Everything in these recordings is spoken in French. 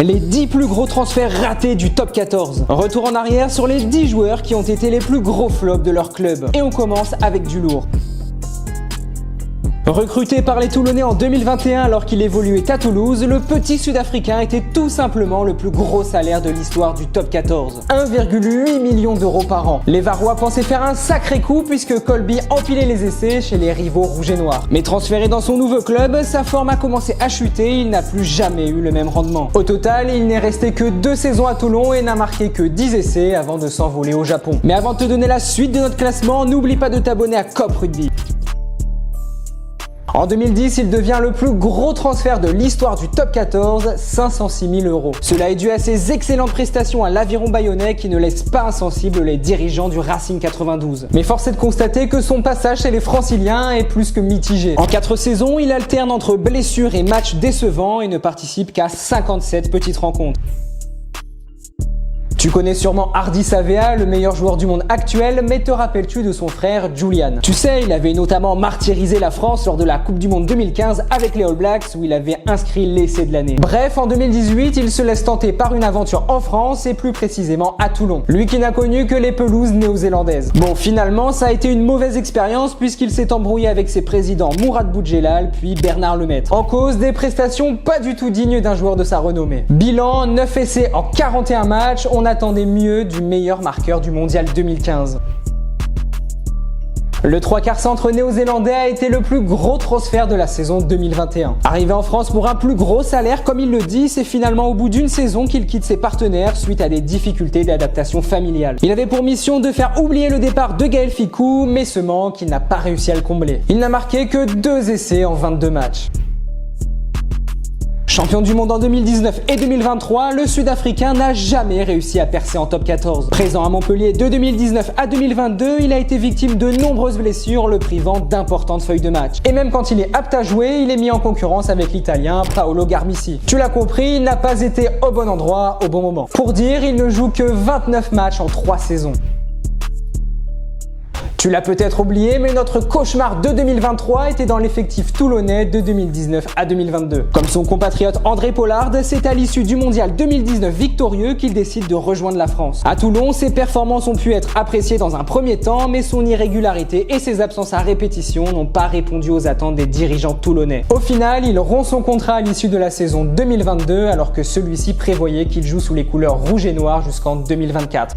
Les 10 plus gros transferts ratés du top 14. Retour en arrière sur les 10 joueurs qui ont été les plus gros flops de leur club. Et on commence avec du lourd. Recruté par les Toulonnais en 2021 alors qu'il évoluait à Toulouse, le petit Sud-Africain était tout simplement le plus gros salaire de l'histoire du top 14. 1,8 million d'euros par an. Les Varois pensaient faire un sacré coup puisque Colby empilait les essais chez les rivaux rouges et noirs. Mais transféré dans son nouveau club, sa forme a commencé à chuter et il n'a plus jamais eu le même rendement. Au total, il n'est resté que 2 saisons à Toulon et n'a marqué que 10 essais avant de s'envoler au Japon. Mais avant de te donner la suite de notre classement, n'oublie pas de t'abonner à Cop Rugby. En 2010, il devient le plus gros transfert de l'histoire du top 14, 506 000 euros. Cela est dû à ses excellentes prestations à l'Aviron Bayonnais qui ne laissent pas insensibles les dirigeants du Racing 92. Mais force est de constater que son passage chez les Franciliens est plus que mitigé. En 4 saisons, il alterne entre blessures et matchs décevants et ne participe qu'à 57 petites rencontres. Tu connais sûrement Hardy Savea, le meilleur joueur du monde actuel, mais te rappelles-tu de son frère Julian? Tu sais, il avait notamment martyrisé la France lors de la Coupe du Monde 2015 avec les All Blacks où il avait inscrit l'essai de l'année. Bref, en 2018, il se laisse tenter par une aventure en France et plus précisément à Toulon. Lui qui n'a connu que les pelouses néo-zélandaises. Bon, finalement, ça a été une mauvaise expérience puisqu'il s'est embrouillé avec ses présidents Mourad Boudjelal puis Bernard Lemaitre. En cause des prestations pas du tout dignes d'un joueur de sa renommée. Bilan, 9 essais en 41 matchs, on attendait mieux du meilleur marqueur du mondial 2015. Le 3/4 centre néo-zélandais a été le plus gros transfert de la saison 2021. Arrivé en France pour un plus gros salaire, comme il le dit, c'est finalement au bout d'une saison qu'il quitte ses partenaires suite à des difficultés d'adaptation familiale. Il avait pour mission de faire oublier le départ de Gaël Fickou, mais ce manque, il n'a pas réussi à le combler. Il n'a marqué que 2 essais en 22 matchs. Champion du monde en 2019 et 2023, le Sud-Africain n'a jamais réussi à percer en top 14. Présent à Montpellier de 2019 à 2022, il a été victime de nombreuses blessures, le privant d'importantes feuilles de match. Et même quand il est apte à jouer, il est mis en concurrence avec l'Italien Paolo Garmissi. Tu l'as compris, il n'a pas été au bon endroit au bon moment. Pour dire, il ne joue que 29 matchs en 3 saisons. Tu l'as peut-être oublié, mais notre cauchemar de 2023 était dans l'effectif toulonnais de 2019 à 2022. Comme son compatriote André Pollard, c'est à l'issue du mondial 2019 victorieux qu'il décide de rejoindre la France. À Toulon, ses performances ont pu être appréciées dans un premier temps, mais son irrégularité et ses absences à répétition n'ont pas répondu aux attentes des dirigeants toulonnais. Au final, il rompt son contrat à l'issue de la saison 2022, alors que celui-ci prévoyait qu'il joue sous les couleurs rouge et noir jusqu'en 2024.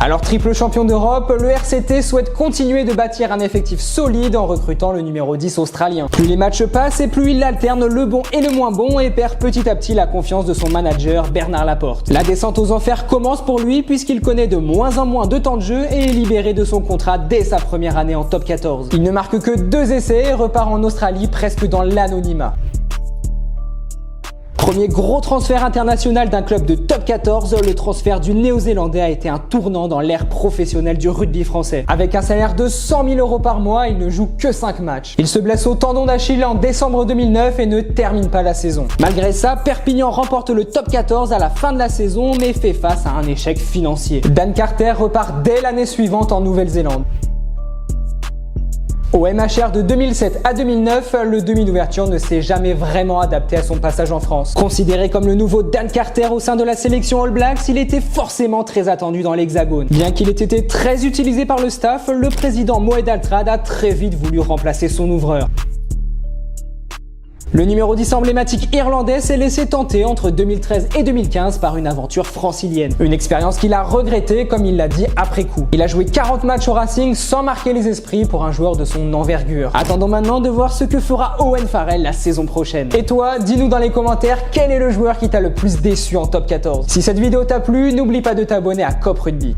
Alors triple champion d'Europe, le RCT souhaite continuer de bâtir un effectif solide en recrutant le numéro 10 australien. Plus les matchs passent et plus il alterne le bon et le moins bon et perd petit à petit la confiance de son manager Bernard Laporte. La descente aux enfers commence pour lui puisqu'il connaît de moins en moins de temps de jeu et est libéré de son contrat dès sa première année en top 14. Il ne marque que 2 essais et repart en Australie presque dans l'anonymat. Premier gros transfert international d'un club de top 14, le transfert du Néo-Zélandais a été un tournant dans l'ère professionnelle du rugby français. Avec un salaire de 100 000 euros par mois, il ne joue que 5 matchs. Il se blesse au tendon d'Achille en décembre 2009 et ne termine pas la saison. Malgré ça, Perpignan remporte le top 14 à la fin de la saison mais fait face à un échec financier. Dan Carter repart dès l'année suivante en Nouvelle-Zélande. Au MHR de 2007 à 2009, le demi d'ouverture ne s'est jamais vraiment adapté à son passage en France. Considéré comme le nouveau Dan Carter au sein de la sélection All Blacks, il était forcément très attendu dans l'Hexagone. Bien qu'il ait été très utilisé par le staff, le président Moed Altrad a très vite voulu remplacer son ouvreur. Le numéro 10 emblématique irlandais s'est laissé tenter entre 2013 et 2015 par une aventure francilienne. Une expérience qu'il a regrettée comme il l'a dit après coup. Il a joué 40 matchs au Racing sans marquer les esprits pour un joueur de son envergure. Attendons maintenant de voir ce que fera Owen Farrell la saison prochaine. Et toi, dis-nous dans les commentaires quel est le joueur qui t'a le plus déçu en top 14. Si cette vidéo t'a plu, n'oublie pas de t'abonner à Cop Rugby.